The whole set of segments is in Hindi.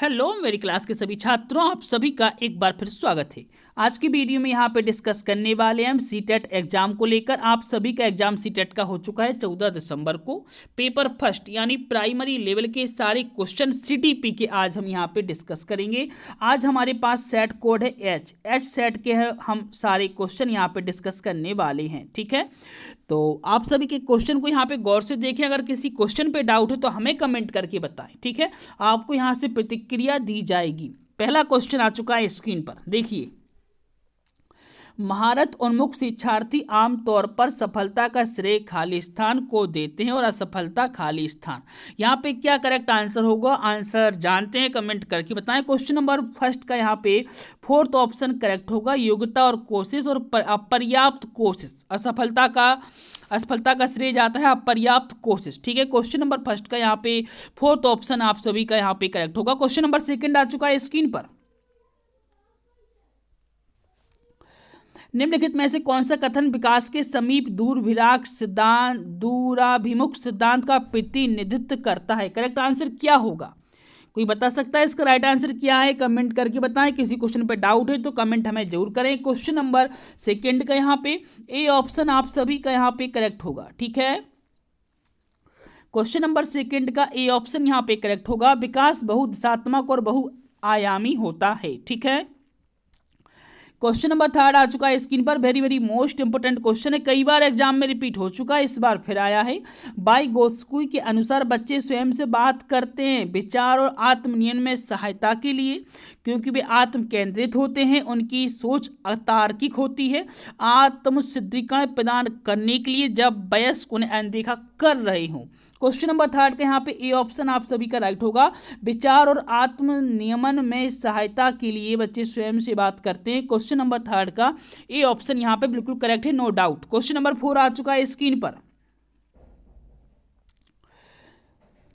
हेलो मेरी क्लास के सभी छात्रों, आप सभी का एक बार फिर स्वागत है। आज की वीडियो में यहाँ पे डिस्कस करने वाले हैं हम सीटेट एग्जाम को लेकर। आप सभी का एग्जाम सीटेट का हो चुका है 14 दिसंबर को। पेपर फर्स्ट यानी प्राइमरी लेवल के सारे क्वेश्चन सीटीपी के आज हम यहाँ पे डिस्कस करेंगे। आज हमारे पास सेट कोड है एच सेट के है, हम सारे क्वेश्चन यहाँ पे डिस्कस करने वाले हैं। ठीक है, तो आप सभी के क्वेश्चन को यहाँ पे गौर से देखें। अगर किसी क्वेश्चन पे डाउट है तो हमें कमेंट करके बताएं। ठीक है, आपको यहाँ से प्रतिक्रिया दी जाएगी। पहला क्वेश्चन आ चुका है स्क्रीन पर, देखिए। महारत उन्मुख शिक्षार्थी आमतौर पर सफलता का श्रेय खालिस्तान को देते हैं और असफलता खालिस्तान। यहाँ पे क्या करेक्ट आंसर होगा, आंसर जानते हैं, कमेंट करके बताएं। क्वेश्चन नंबर फर्स्ट का यहाँ पे फोर्थ ऑप्शन करेक्ट होगा, योग्यता और कोशिश और अपर्याप्त कोशिश। असफलता का श्रेय जाता है अपर्याप्त कोशिश। ठीक है, क्वेश्चन नंबर फर्स्ट का यहाँ पे फोर्थ ऑप्शन आप सभी का यहाँ पे करेक्ट होगा। क्वेश्चन नंबर सेकंड आ चुका है स्क्रीन पर। निम्नलिखित में से कौन सा कथन विकास के समीप दूराभिमुख सिद्धांत का प्रतिनिधित्व करता है? करेक्ट आंसर क्या होगा, कोई बता सकता है? इसका राइट आंसर क्या है, कमेंट करके बताएं। किसी क्वेश्चन पे डाउट है तो कमेंट हमें जरूर करें। क्वेश्चन नंबर सेकंड का यहाँ पे ए ऑप्शन आप सभी का यहाँ पे करेक्ट होगा। ठीक है, क्वेश्चन नंबर सेकंड का ए ऑप्शन यहाँ पे करेक्ट होगा। विकास बहुदिशात्मक और बहुआयामी होता है। ठीक है, क्वेश्चन नंबर थर्ड आ चुका है स्क्रीन पर। Very very most important question है, कई बार एग्जाम में रिपीट हो चुका है, इस बार फिर आया है। वाइगोत्स्की के अनुसार बच्चे स्वयं से बात करते हैं विचार और आत्मनियमन में सहायता के लिए, क्योंकि वे आत्म केंद्रित होते हैं, उनकी सोच अतार्किक होती है, आत्मसिद्धीकरण प्रदान करने के लिए जब वयस्क उन्हें अनदेखा कर रहे हों। क्वेश्चन नंबर थर्ड का यहाँ पे ए ऑप्शन आप सभी का राइट होगा। विचार और आत्मनियमन में सहायता के लिए बच्चे स्वयं से बात करते हैं। क्वेश्चन नंबर थर्ड का ए ऑप्शन यहाँ पे बिल्कुल करेक्ट है, no doubt. Question number four आ चुका है स्क्रीन पर।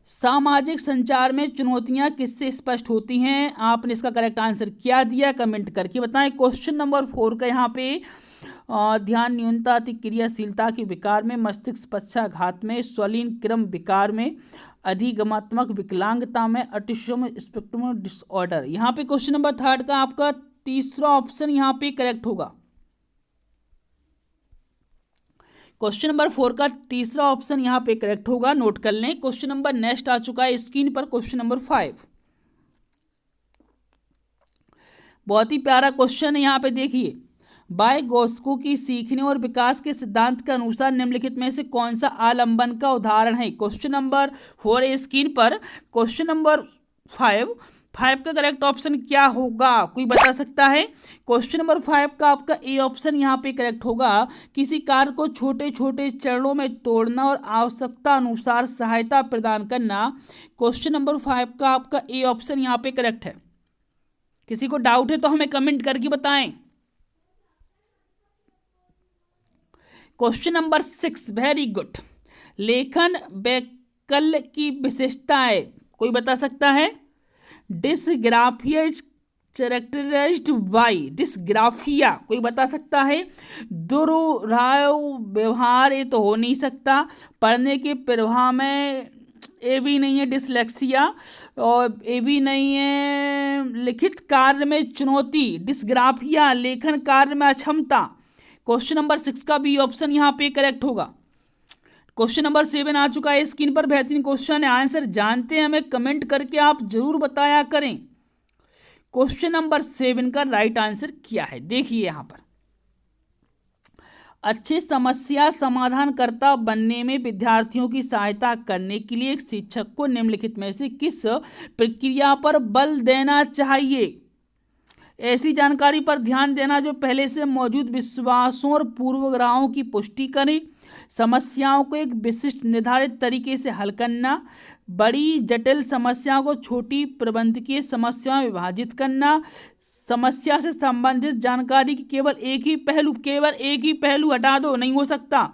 सामाजिक संचार में चुनौतियां किससे स्पष्ट होती हैं? आपने इसका करेक्ट आंसर क्या दिया, कमेंट करके बताएं। क्वेश्चन नंबर फोर का यहाँ पे ध्यान न्यूनता, अति क्रियाशीलता के विकार में, मस्तिष्क पक्षाघात में, स्वलीन क्रम विकार में, अधिगमात्मक विकलांगता में, ऑटिज्म स्पेक्ट्रम डिसऑर्डर। यहाँ पे क्वेश्चन नंबर थर्ड का आपका तीसरा ऑप्शन यहाँ पे करेक्ट होगा। क्वेश्चन नंबर फोर का तीसरा ऑप्शन यहाँ पे करेक्ट होगा, नोट कर लें। क्वेश्चन नंबर नेक्स्ट आ चुका है स्क्रीन पर, क्वेश्चन नंबर 5। बहुत ही प्यारा क्वेश्चन है, यहाँ पे देखिए। वाइगोत्स्की की सीखने और विकास के सिद्धांत के अनुसार निम्नलिखित में से कौन सा आलंबन का उदाहरण है? क्वेश्चन नंबर 4 है स्क्रीन पर। क्वेश्चन नंबर 5 का करेक्ट ऑप्शन क्या होगा, कोई बता सकता है? क्वेश्चन नंबर 5 का आपका ए ऑप्शन यहाँ पे करेक्ट होगा। किसी कार्य को छोटे छोटे चरणों में तोड़ना और आवश्यकता अनुसार सहायता प्रदान करना। क्वेश्चन नंबर 5 का आपका ए ऑप्शन यहाँ पे करेक्ट है। किसी को डाउट है तो हमें कमेंट करके बताएं। Question number 6, very good. लेखन वैकल्य की विशेषताएं, कोई बता सकता है? Dysgraphia is characterised by, dysgraphia कोई बता सकता है? दुर्राव व्यवहार, ये तो हो नहीं सकता। पढ़ने के प्रवाह में, ए भी नहीं है। डिसलेक्सिया और ए भी नहीं है। लिखित कार्य में चुनौती, डिसग्राफिया। लेखन कार्य में अक्षमता। क्वेश्चन नंबर 6 का बी ऑप्शन यहाँ पे करेक्ट होगा। क्वेश्चन नंबर 7 आ चुका है स्क्रीन पर। बेहतरीन क्वेश्चन है, आंसर जानते हैं, हमें कमेंट करके आप जरूर बताया करें। क्वेश्चन नंबर 7 का राइट आंसर क्या है, देखिए यहाँ पर। अच्छे समस्या समाधानकर्ता बनने में विद्यार्थियों की सहायता करने के लिए एक शिक्षक को निम्नलिखित में से किस प्रक्रिया पर बल देना चाहिए? ऐसी जानकारी पर ध्यान देना जो पहले से मौजूद विश्वासों और पूर्वाग्रहों की पुष्टि करे, समस्याओं को एक विशिष्ट निर्धारित तरीके से हल करना, बड़ी जटिल समस्याओं को छोटी प्रबंधकीय समस्याओं में विभाजित करना, समस्या से संबंधित जानकारी की केवल एक ही पहलू हटा दो, नहीं हो सकता।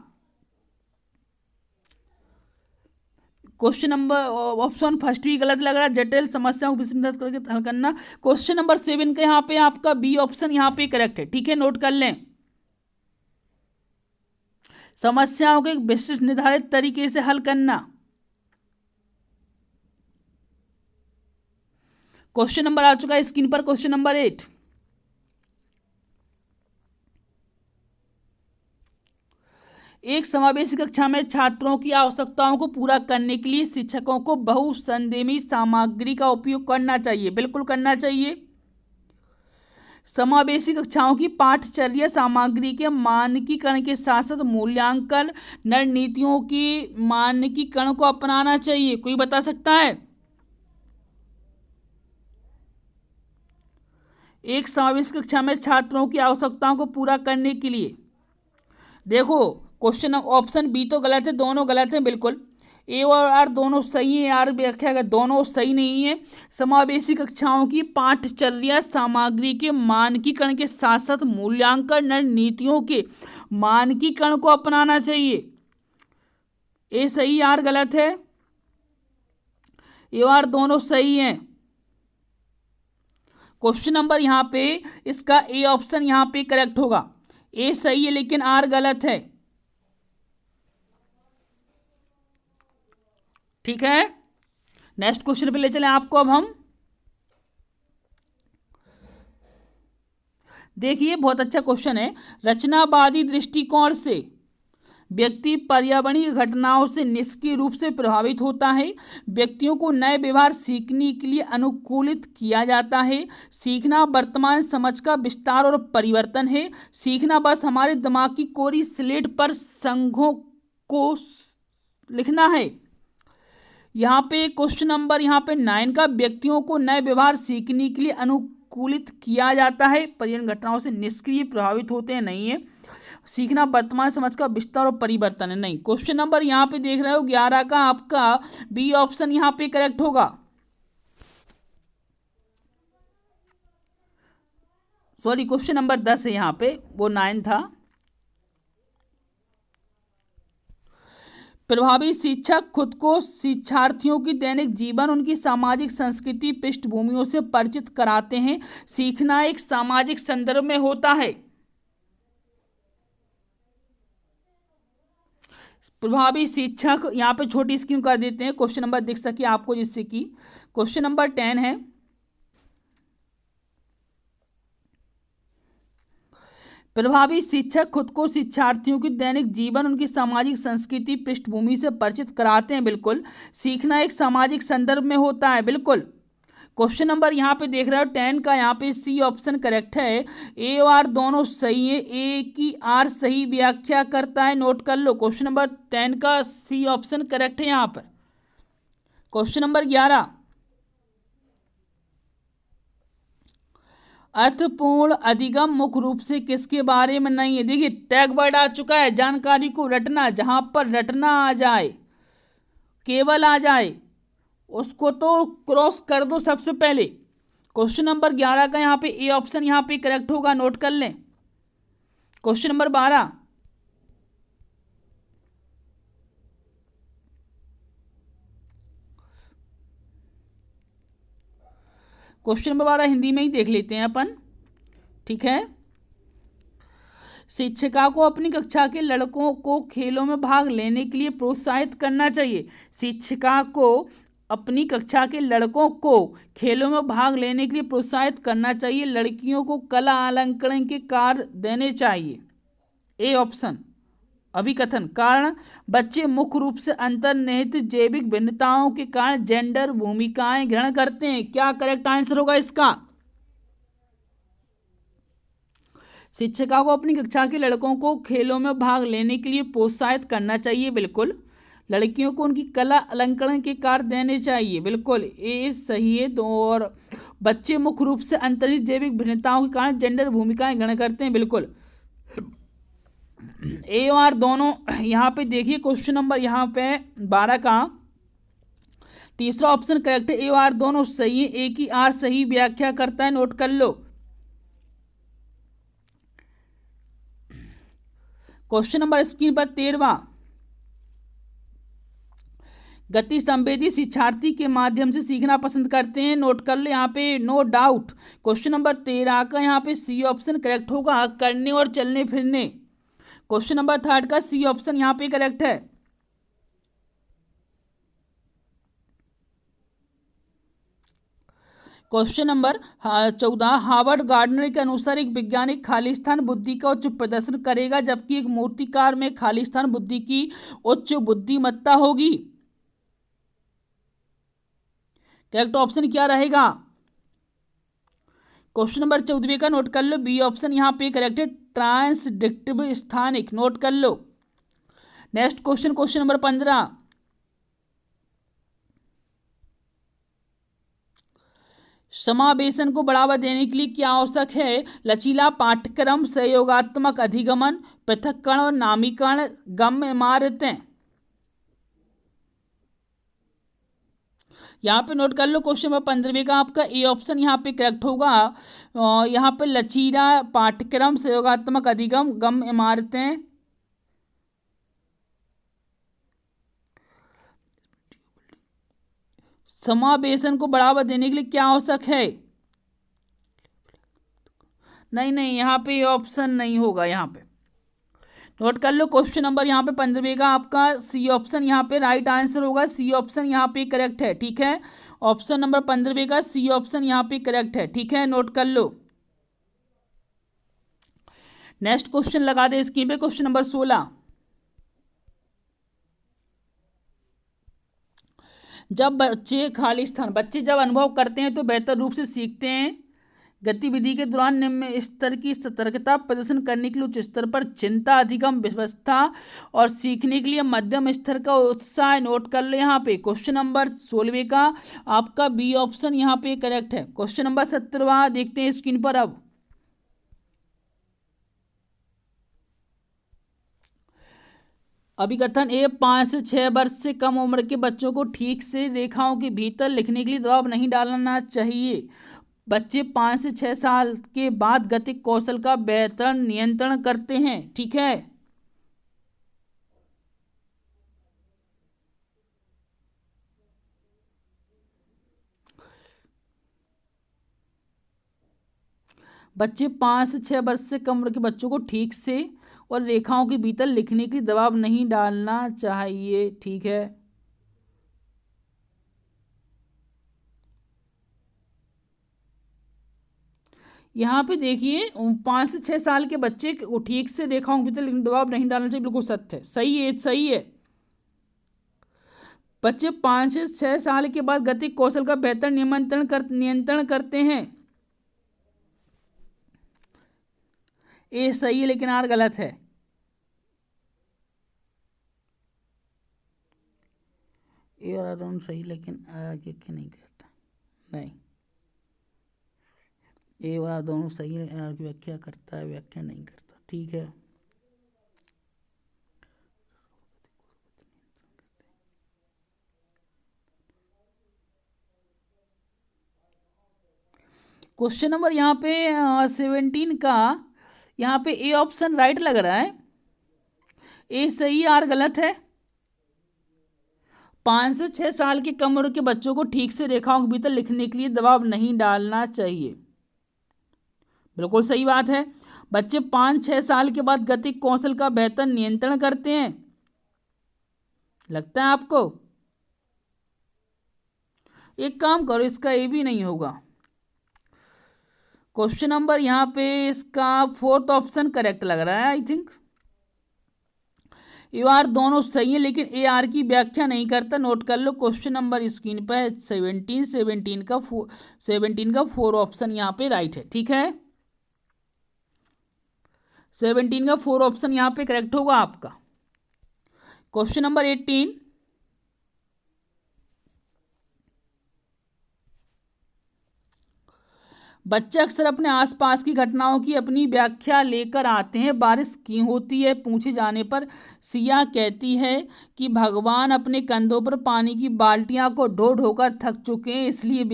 क्वेश्चन नंबर ऑप्शन फर्स्ट भी गलत लग रहा है, जटिल समस्याओं को विश्लेषण करके हल करना। क्वेश्चन नंबर 7 का यहाँ पे आपका बी ऑप्शन यहाँ पे करेक्ट है। ठीक है, नोट कर लें। समस्याओं को एक विशिष्ट निर्धारित तरीके से हल करना। क्वेश्चन नंबर आ चुका है स्क्रीन पर, क्वेश्चन नंबर 8। एक समावेशी कक्षा में छात्रों की आवश्यकताओं को पूरा करने के लिए शिक्षकों को बहुसंदेही सामग्री का उपयोग करना चाहिए, बिल्कुल करना चाहिए। समावेशी कक्षाओं की पाठ्यचर्या सामग्री के मानकीकरण के साथ साथ मूल्यांकन रणनीतियों की मानकीकरण को अपनाना चाहिए। कोई बता सकता है? एक समावेशी कक्षा में छात्रों की आवश्यकताओं को पूरा करने के लिए, देखो क्वेश्चन ऑप्शन बी तो गलत है, दोनों गलत हैं बिल्कुल। ए और आर दोनों सही है, आर व्याख्या अगर दोनों सही नहीं है। समावेशी कक्षाओं की पाठ्यचर्या सामग्री के मानकीकरण के साथ साथ मूल्यांकन रणनीतियों के मानकीकरण को अपनाना चाहिए। ए सही, आर गलत है। ए और आर दोनों सही हैं। क्वेश्चन नंबर यहाँ पे इसका ए ऑप्शन यहाँ पे करेक्ट होगा। ए सही है लेकिन आर गलत है। ठीक है, नेक्स्ट क्वेश्चन पे ले चलें आपको। अब हम देखिए, बहुत अच्छा क्वेश्चन है। रचनावादी दृष्टिकोण से व्यक्ति पर्यावरणीय घटनाओं से निष्क्रिय रूप से प्रभावित होता है। व्यक्तियों को नए व्यवहार सीखने के लिए अनुकूलित किया जाता है। सीखना वर्तमान समझ का विस्तार और परिवर्तन है। सीखना बस हमारे दिमाग की कोरी स्लेट पर संघों को लिखना है। यहाँ पे क्वेश्चन नंबर यहाँ पे 9 का, व्यक्तियों को नए व्यवहार सीखने के लिए अनुकूलित किया जाता है। पर्यावरण घटनाओं से निष्क्रिय प्रभावित होते हैं, नहीं है। सीखना वर्तमान समझ का विस्तार और परिवर्तन है, नहीं। क्वेश्चन नंबर यहाँ पे देख रहे हो 11 का, आपका बी ऑप्शन यहाँ पे करेक्ट होगा। सॉरी, क्वेश्चन नंबर 10 है यहाँ पे, वो 9 था। प्रभावी शिक्षक खुद को शिक्षार्थियों की दैनिक जीवन, उनकी सामाजिक संस्कृति पृष्ठभूमियों से परिचित कराते हैं। सीखना एक सामाजिक संदर्भ में होता है। प्रभावी शिक्षक, यहाँ पे छोटी स्क्रीन कर देते हैं, क्वेश्चन नंबर दिख सके आपको, जिससे कि क्वेश्चन नंबर 10 है। प्रभावी शिक्षक खुद को शिक्षार्थियों की दैनिक जीवन, उनकी सामाजिक संस्कृति पृष्ठभूमि से परिचित कराते हैं, बिल्कुल। सीखना एक सामाजिक संदर्भ में होता है, बिल्कुल। क्वेश्चन नंबर यहाँ पे देख रहे हो 10 का, यहाँ पे सी ऑप्शन करेक्ट है। ए और आर दोनों सही है। ए की आर सही व्याख्या करता है, नोट कर लो। क्वेश्चन नंबर 10 का सी ऑप्शन करेक्ट है यहाँ पर। क्वेश्चन नंबर 11, अर्थपूर्ण अधिगम मुख्य रूप से किसके बारे में नहीं है। देखिए, टैग वर्ड आ चुका है, जानकारी को रटना। जहां पर रटना आ जाए, केवल आ जाए, उसको तो क्रॉस कर दो सबसे पहले। क्वेश्चन नंबर 11 का यहाँ पे ए ऑप्शन यहाँ पे करेक्ट होगा, नोट कर लें। Question number 12, question number 12 Hindi में ही देख लेते हैं अपन, ठीक है। शिक्षिका को अपनी कक्षा के लड़कों को खेलों में भाग लेने के लिए प्रोत्साहित करना चाहिए। शिक्षिका को अपनी कक्षा के लड़कों को खेलों में भाग लेने के लिए प्रोत्साहित करना चाहिए। लड़कियों को कला अलंकरण के कार्य देने चाहिए। A option. अभिकथन, कारण बच्चे मुख्य रूप से अंतर्निहित जैविक भिन्नताओं के कारण जेंडर भूमिकाएं ग्रहण करते हैं। क्या करेक्ट आंसर होगा इसका? शिक्षिका को अपनी कक्षा के लड़कों को खेलों में भाग लेने के लिए प्रोत्साहित करना चाहिए, बिल्कुल। लड़कियों को उनकी कला अलंकरण के कार्य देने चाहिए, बिल्कुल। ए सही है। दो, और बच्चे मुख्य रूप से अंतर्निहित जैविक भिन्नताओं के कारण जेंडर भूमिकाएं ग्रहण करते हैं, बिल्कुल। ए और आर दोनों यहाँ पे देखिए, क्वेश्चन नंबर यहाँ पे 12 का तीसरा ऑप्शन करेक्ट है। ए और आर दोनों सही है। ए की आर सही व्याख्या करता है, नोट कर लो। क्वेश्चन नंबर स्क्रीन पर 13वां, गति संवेदी शिक्षार्थी के माध्यम से सीखना पसंद करते हैं, नोट कर लो यहाँ पे, नो डाउट। क्वेश्चन नंबर 13 का यहाँ पे सी ऑप्शन करेक्ट होगा, करने और चलने फिरने। क्वेश्चन नंबर 3 का सी ऑप्शन यहाँ पे करेक्ट है। क्वेश्चन नंबर 14, हार्वर्ड गार्डनर के अनुसार एक वैज्ञानिक खालिस्तान बुद्धि का उच्च प्रदर्शन करेगा जबकि एक मूर्तिकार में खालिस्तान बुद्धि की उच्च बुद्धिमत्ता होगी। करेक्ट ऑप्शन क्या रहेगा? क्वेश्चन नंबर 14 का नोट कर लो, बी ऑप्शन यहाँ पे करेक्ट है, ट्रांसडिक्टिव स्थानिक, नोट कर लो। नेक्स्ट क्वेश्चन, क्वेश्चन नंबर 15, समावेशन को बढ़ावा देने के लिए क्या आवश्यक है? लचीला पाठ्यक्रम, सहयोगात्मक अधिगमन, पृथक्करण और नामीकरण, गम्य इमारतें। यहाँ पे नोट कर लो, क्वेश्चन नंबर 15 का आपका ए ऑप्शन यहाँ पे करेक्ट होगा। यहाँ पे लचीला पाठ्यक्रम, सहयोगात्मक अधिगम, गम्य इमारतें। समावेशन को बढ़ावा देने के लिए क्या आवश्यक है? नहीं, यहाँ पे ऑप्शन नहीं होगा। यहाँ पे नोट कर लो, क्वेश्चन नंबर यहाँ पे 15 का आपका सी ऑप्शन यहाँ पे राइट आंसर होगा। सी ऑप्शन यहाँ पे करेक्ट है, ठीक है। ऑप्शन नंबर 15 का सी ऑप्शन यहाँ पे करेक्ट है, ठीक है, नोट कर लो। नेक्स्ट क्वेश्चन लगा दे स्क्रीन पे, क्वेश्चन नंबर 16, बच्चे जब अनुभव करते हैं तो बेहतर रूप से सीखते हैं। गतिविधि के दौरान निम्न स्तर की सतर्कता प्रदर्शन करने के लिए उच्च स्तर पर चिंता, अधिगम व्यवस्था और सीखने के लिए मध्यम स्तर का उत्साह, नोट कर लो। यहाँ पे क्वेश्चन नंबर 16 का आपका बी ऑप्शन यहाँ पे करेक्ट है। क्वेश्चन नंबर 17 देखते हैं स्क्रीन पर। अब अभिकथन ए, 5 से 6 वर्ष से कम उम्र के बच्चों को ठीक से रेखाओं के भीतर लिखने के लिए दबाव नहीं डालना चाहिए। बच्चे 5 से 6 साल के बाद गतिक कौशल का बेहतर नियंत्रण करते हैं, ठीक है। बच्चे 5 से 6 वर्ष से कम उम्र के बच्चों को ठीक से और रेखाओं के भीतर लिखने के लिए दबाव नहीं डालना चाहिए, ठीक है। यहाँ पे देखिए 5 से 6 साल के बच्चे को ठीक से रेखाओं के भीतर दबाव नहीं डालना चाहिए, बिल्कुल सत्य है, सही है, सही है। बच्चे 5 से 6 साल के बाद गतिक कौशल का बेहतर नियंत्रण करते हैं, ये सही है, लेकिन आर गलत है। ए और आर सही, लेकिन आगे नहीं करता, नहीं, ए और आर दोनों सही है, आर की व्याख्या करता है, व्याख्या नहीं करता, ठीक है। क्वेश्चन नंबर यहाँ पे 17 का यहाँ पे ए ऑप्शन राइट लग रहा है, ए सही, आर गलत है। 5 से 6 साल की कम उम्र के बच्चों को ठीक से रेखाओं के भीतर लिखने के लिए दबाव नहीं डालना चाहिए, बिल्कुल सही बात है। बच्चे 5-6 साल के बाद गतिक कौशल का बेहतर नियंत्रण करते हैं, लगता है आपको? एक काम करो, इसका ए भी नहीं होगा। क्वेश्चन नंबर यहाँ पे इसका 4th ऑप्शन करेक्ट लग रहा है, आई थिंक। यू आर दोनों सही है, लेकिन ए आर की व्याख्या नहीं करता, नोट कर लो। क्वेश्चन नंबर स्क्रीन पर है 17 का 4 ऑप्शन यहाँ पे राइट है, ठीक है। 17 का 4 ऑप्शन यहाँ पे करेक्ट होगा आपका। क्वेश्चन नंबर 18, बच्चे अक्सर अपने आसपास की घटनाओं की अपनी व्याख्या लेकर आते हैं। बारिश क्यों होती है पूछे जाने पर सिया कहती है कि भगवान अपने कंधों पर पानी की बाल्टियां को ढो ढोकर थक चुके हैं, इसलिए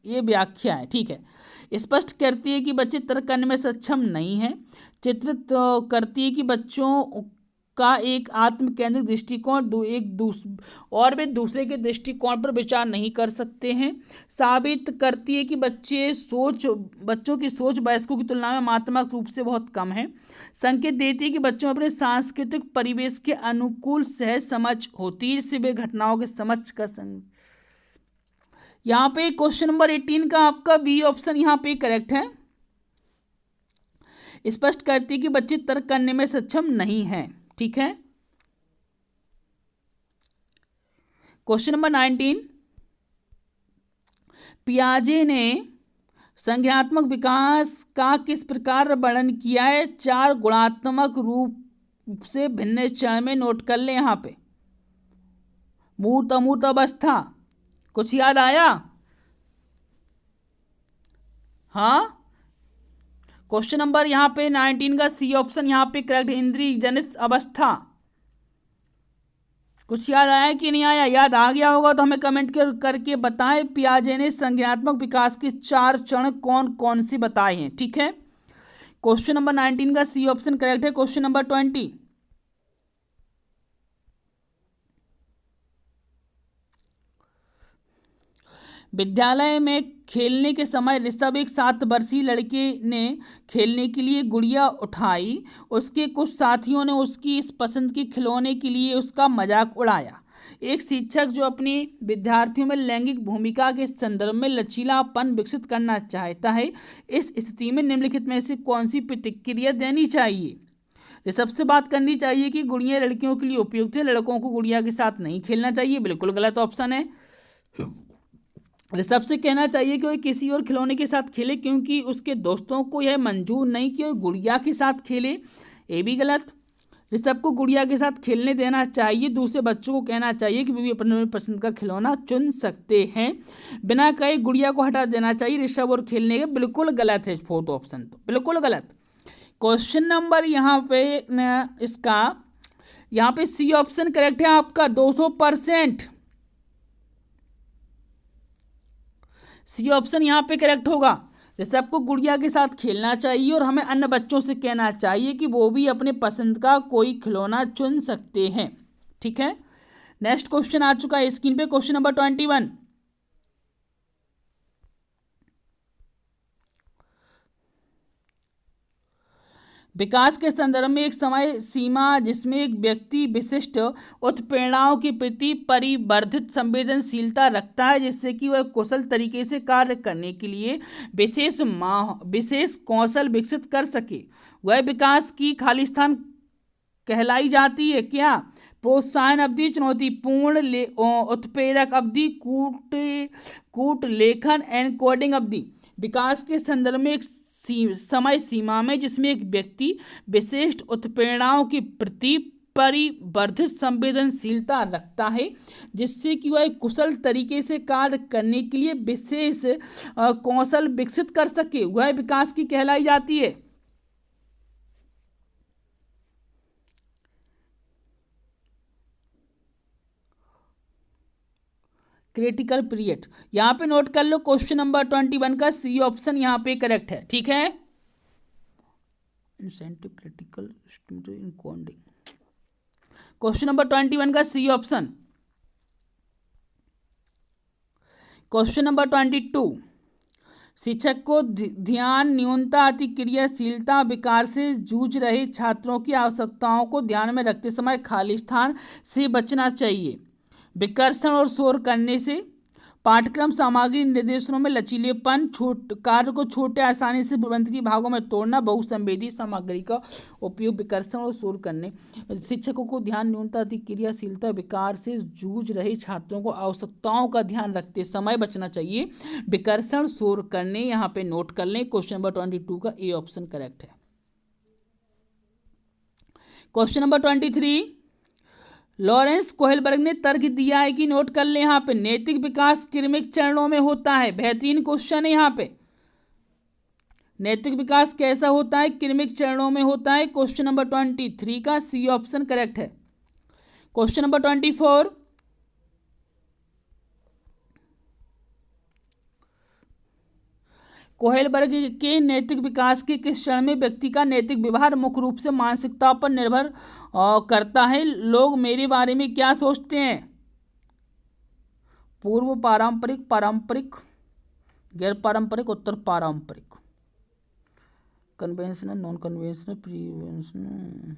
ये व्याख्या है, ठीक है। स्पष्ट करती है कि बच्चे तर्क करने में सक्षम नहीं हैं। चित्रित करती है कि बच्चों का एक आत्म केंद्रित दृष्टिकोण और वे दूसरे के दृष्टिकोण पर विचार नहीं कर सकते हैं। साबित करती है कि बच्चों की सोच वयस्कों की तुलना में मात्रात्मक रूप से बहुत कम है। संकेत देती है कि बच्चों में अपने सांस्कृतिक परिवेश के अनुकूल सहज समझ होती है, जिससे वे घटनाओं के समझ कर यहाँ पे क्वेश्चन नंबर 18 का आपका बी ऑप्शन यहाँ पे करेक्ट है। स्पष्ट करती है कि बच्चे तर्क करने में सक्षम नहीं हैं। ठीक है। क्वेश्चन नंबर 19, पियाजे ने संज्ञानात्मक विकास का किस प्रकार वर्णन किया है? 4 गुणात्मक रूप से भिन्न चरण में नोट कर ले। यहाँ पे मूर्त अमूर्त अवस्था, कुछ याद आया? हाँ, क्वेश्चन नंबर यहाँ पे 19 का सी ऑप्शन यहाँ पे करेक्ट, इंद्रिय जनित अवस्था। कुछ याद आया कि नहीं आया? याद आ गया होगा तो हमें कमेंट करके बताएं। पियाजे ने संज्ञानात्मक विकास के 4 चरण कौन कौन से बताए हैं। ठीक है। क्वेश्चन नंबर 19 का सी ऑप्शन करेक्ट है। क्वेश्चन नंबर 20, विद्यालय में खेलने के समय ऋषभ एक 7 वर्षीय लड़के ने खेलने के लिए गुड़िया उठाई। उसके कुछ साथियों ने उसकी इस पसंद के खिलौने के लिए उसका मजाक उड़ाया। एक शिक्षक जो अपनी विद्यार्थियों में लैंगिक भूमिका के संदर्भ में लचीलापन विकसित करना चाहता है, इस स्थिति में निम्नलिखित में से कौन सी प्रतिक्रिया देनी चाहिए? ऋषभ से बात करनी चाहिए कि गुड़िया लड़कियों के लिए उपयुक्त है, लड़कों को गुड़िया के साथ नहीं खेलना चाहिए, बिल्कुल गलत ऑप्शन है। ऋषभ से कहना चाहिए कि वह किसी और खिलौने के साथ खेले क्योंकि उसके दोस्तों को यह मंजूर नहीं कि वह गुड़िया के साथ खेले, ये भी गलत। ऋषभ को गुड़िया के साथ खेलने देना चाहिए। दूसरे बच्चों को कहना चाहिए कि वे भी अपने पसंद का खिलौना चुन सकते हैं। बिना कहे गुड़िया को हटा देना चाहिए ऋषभ और खेलने के, बिल्कुल गलत है फोर्थ ऑप्शन, तो बिल्कुल गलत। क्वेश्चन नंबर यहाँ पे इसका यहाँ पे सी ऑप्शन करेक्ट है आपका 200%। सी ऑप्शन यहाँ पे करेक्ट होगा। ऋषभ को गुड़िया के साथ खेलना चाहिए और हमें अन्य बच्चों से कहना चाहिए कि वो भी अपने पसंद का कोई खिलौना चुन सकते हैं। ठीक है। नेक्स्ट क्वेश्चन आ चुका है स्क्रीन पे, क्वेश्चन नंबर 21, विकास के संदर्भ में एक समय सीमा जिसमें एक व्यक्ति विशिष्ट उत्प्रेरणाओं के प्रति परिवर्धित संवेदनशीलता रखता है जिससे कि वह कुशल तरीके से कार्य करने के लिए विशेष कौशल विकसित कर सके, वह विकास की खालिस्तान कहलाई जाती है। क्या? प्रोत्साहन अवधि, चुनौतीपूर्ण उत्प्रेरक अवधि, कूट लेखन एंड कोडिंग अवधि। विकास के संदर्भ में एक समय सीमा में जिसमें एक व्यक्ति विशिष्ट उत्प्रेरणाओं के प्रति परिवर्धित संवेदनशीलता रखता है जिससे कि वह कुशल तरीके से कार्य करने के लिए विशेष कौशल विकसित कर सके, वह विकास की कहलाई जाती है। क्रिटिकल पीरियड यहाँ पे नोट कर लो। क्वेश्चन नंबर 21 का सी ऑप्शन यहाँ पे करेक्ट है। ठीक है। Incentive critical encoding, question number 21 का सी ऑप्शन। क्वेश्चन नंबर 22, शिक्षक को ध्यान न्यूनता अति क्रियाशीलता विकार से जूझ रहे छात्रों की आवश्यकताओं को ध्यान में रखते समय खाली स्थान से बचना चाहिए, विकर्षण और शोर करने से, पाठ्यक्रम सामग्री निर्देशों में लचीलेपन, कार्य को छोटे आसानी से प्रबंध की भागों में तोड़ना, बहुसंवेदी सामग्री का उपयोग, विकर्षण और शोर करने। शिक्षकों को ध्यान न्यूनता अति क्रियाशीलता विकार से जूझ रहे छात्रों को आवश्यकताओं का ध्यान रखते समय बचना चाहिए, विकर्षण शोर करने। यहाँ पे नोट कर लें। क्वेश्चन नंबर 22 का ए ऑप्शन करेक्ट है। क्वेश्चन नंबर 23, लॉरेंस कोहेलबर्ग ने तर्क दिया है कि नोट कर ले यहाँ पे नैतिक विकास क्रमिक चरणों में होता है। बेहतरीन क्वेश्चन है यहाँ पे, नैतिक विकास कैसा होता है? क्रमिक चरणों में होता है। क्वेश्चन नंबर 23 का सी ऑप्शन करेक्ट है। क्वेश्चन नंबर 24, कोहेलबर्ग के नैतिक विकास के किस चरण में व्यक्ति का नैतिक व्यवहार मुख्य रूप से मानसिकता पर निर्भर करता है? लोग मेरे बारे में क्या सोचते हैं? पूर्व पारंपरिक, पारंपरिक, गैर पारंपरिक, उत्तर पारंपरिक, कन्वेंशनल, नॉन कन्वेंशनल, प्रीवेंशनल।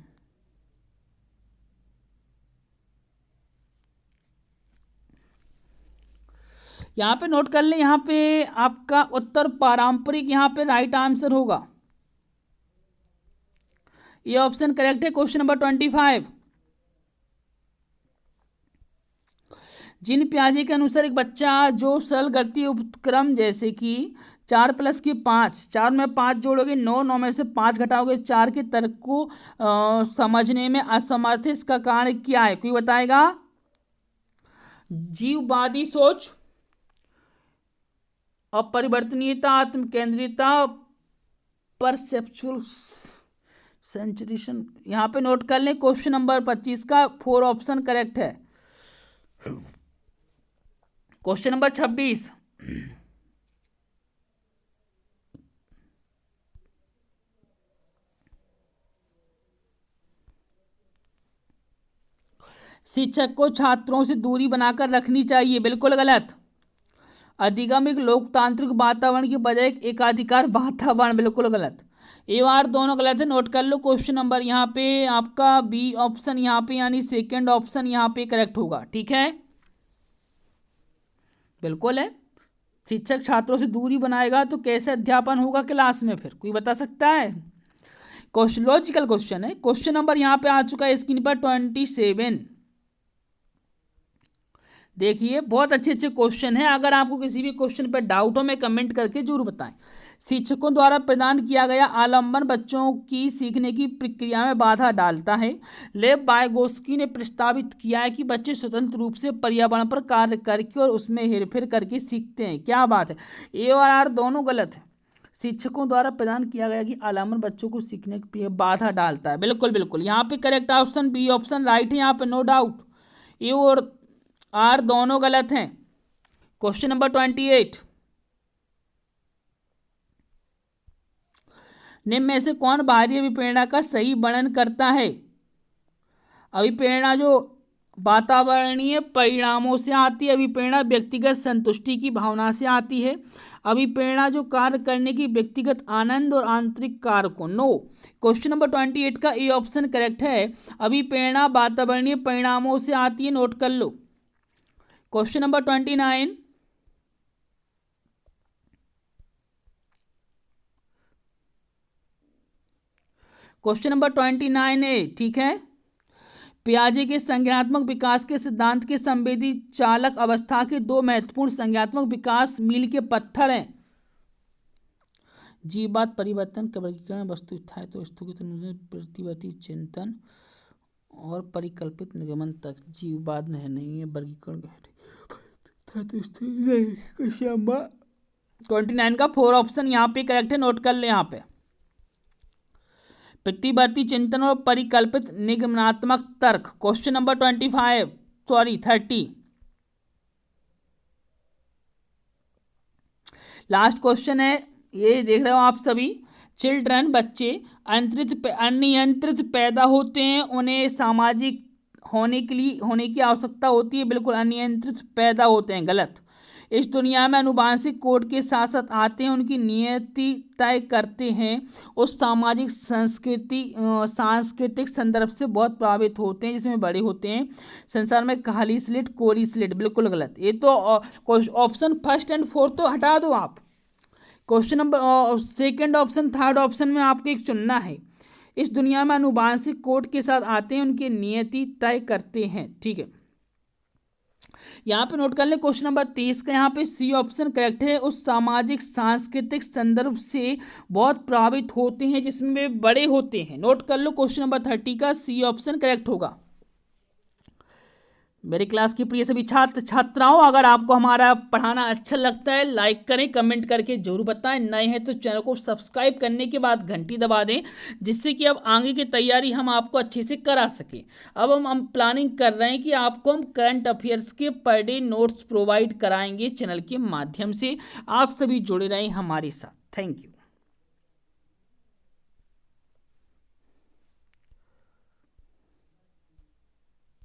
यहाँ पे नोट कर लें, यहाँ पे आपका उत्तर पारंपरिक यहाँ पे राइट आंसर होगा, ये ऑप्शन करेक्ट है। क्वेश्चन नंबर 25, जिन पियाजे के अनुसार एक बच्चा जो सरल गणितीय उपक्रम जैसे कि 4 + 5, 4 में 5 जोड़ोगे 9, 9 में से 5 घटाओगे 4 के तर्क को समझने में असमर्थ है, इसका कारण क्या है? कोई बताएगा? जीववादी सोच, अपरिवर्तनीयता, आत्मकेंद्रिता, परसेप्चुअल सेंचुरेशन। यहाँ पे नोट कर लें, क्वेश्चन नंबर 25 का 4 ऑप्शन करेक्ट है। क्वेश्चन नंबर 26, शिक्षक को छात्रों से दूरी बनाकर रखनी चाहिए, बिल्कुल गलत। अधिगमिक लोकतांत्रिक वातावरण की बजाय एक एकाधिकार वातावरण, बिल्कुल गलत। ए आर दोनों गलत है, नोट कर लो। क्वेश्चन नंबर यहाँ पे आपका बी ऑप्शन यहाँ पे यानी सेकंड ऑप्शन यहाँ पे करेक्ट होगा, ठीक है, बिल्कुल है। शिक्षक छात्रों से दूरी बनाएगा तो कैसे अध्यापन होगा क्लास में, फिर कोई बता सकता है? क्वेश्चन लॉजिकल क्वेश्चन है। क्वेश्चन नंबर यहाँ पे आ चुका है स्क्रीन पर 27। देखिए बहुत अच्छे अच्छे क्वेश्चन है, अगर आपको किसी भी क्वेश्चन पर डाउट हो मैं कमेंट करके जरूर बताएं। शिक्षकों द्वारा प्रदान किया गया आलम्बन बच्चों की सीखने की प्रक्रिया में बाधा डालता है। लेव वाइगोत्स्की ने प्रस्तावित किया है कि बच्चे स्वतंत्र रूप से पर्यावरण पर कार्य करके और उसमें हेरफेर करके सीखते हैं। क्या बात है, ए और आर दोनों गलत है। शिक्षकों द्वारा प्रदान किया गया कि आलम्बन बच्चों को सीखने की बाधा डालता है, बिल्कुल बिल्कुल। यहाँ पे correct option B option right है, यहाँ पे नो डाउट। ए और आर दोनों गलत हैं। क्वेश्चन नंबर 28, निम्न में से कौन बाहरी अभिप्रेरणा का सही वर्णन करता है? अभिप्रेरणा जो वातावरणीय परिणामों से आती है, अभिप्रेरणा व्यक्तिगत संतुष्टि की भावना से आती है, अभिप्रेरणा जो कार्य करने की व्यक्तिगत आनंद और आंतरिक कारकों। नो, क्वेश्चन नंबर 28 का ए ऑप्शन करेक्ट है, अभिप्रेरणा वातावरणीय परिणामों से आती है, नोट कर लो। क्वेश्चन नंबर 29, क्वेश्चन नंबर 29 है, ठीक है। पियाजे के संज्ञानात्मक विकास के सिद्धांत के संवेदी चालक अवस्था के दो महत्वपूर्ण संज्ञानात्मक विकास मील के पत्थर हैं। जीववाद परिवर्तन का वर्गीकरण वस्तु स्थायी तो स्थगित प्रतिवर्ती चिंतन और परिकल्पित निगमन तक। जीववाद नहीं है, वर्गीकरण 29 का 4 ऑप्शन यहाँ पे करेक्ट है, नोट कर ले। यहाँ पे प्रतिवर्ती चिंतन और परिकल्पित निगमनात्मक तर्क। क्वेश्चन नंबर 30 लास्ट क्वेश्चन है, ये देख रहे हो आप सभी। चिल्ड्रन बच्चे अनियंत्रित पैदा होते हैं, उन्हें सामाजिक होने की आवश्यकता होती है, बिल्कुल अनियंत्रित पैदा होते हैं, गलत। इस दुनिया में अनुवांशिक कोड के साथ साथ आते हैं, उनकी नियति तय करते हैं, उस सांस्कृतिक संदर्भ से बहुत प्रभावित होते हैं जिसमें बड़े होते हैं। संसार में काली स्लेट कोरी स्लेट, बिल्कुल गलत। ये तो ऑप्शन फर्स्ट एंड फोर्थ तो हटा दो आप। Question number second option third option में आपको एक चुनना है। इस दुनिया में अनुवांशिक कोड के साथ आते हैं, उनकी नियति तय करते हैं, ठीक है। यहाँ पे नोट कर ले क्वेश्चन नंबर 30 का, यहाँ पे सी ऑप्शन करेक्ट है, उस सामाजिक सांस्कृतिक संदर्भ से बहुत प्रभावित होते हैं जिसमें वे बड़े होते हैं। नोट कर लो क्वेश्चन नंबर 30 का सी ऑप्शन करेक्ट होगा। मेरी क्लास की प्रिय सभी छात्र छात्राओं, अगर आपको हमारा पढ़ाना अच्छा लगता है लाइक करें, कमेंट करके जरूर बताएं। नए हैं तो चैनल को सब्सक्राइब करने के बाद घंटी दबा दें, जिससे कि अब आगे की तैयारी हम आपको अच्छे से करा सकें। अब हम प्लानिंग कर रहे हैं कि आपको हम करंट अफेयर्स के पर डे नोट्स प्रोवाइड कराएंगे चैनल के माध्यम से। आप सभी जुड़े रहें हमारे साथ। Thank you.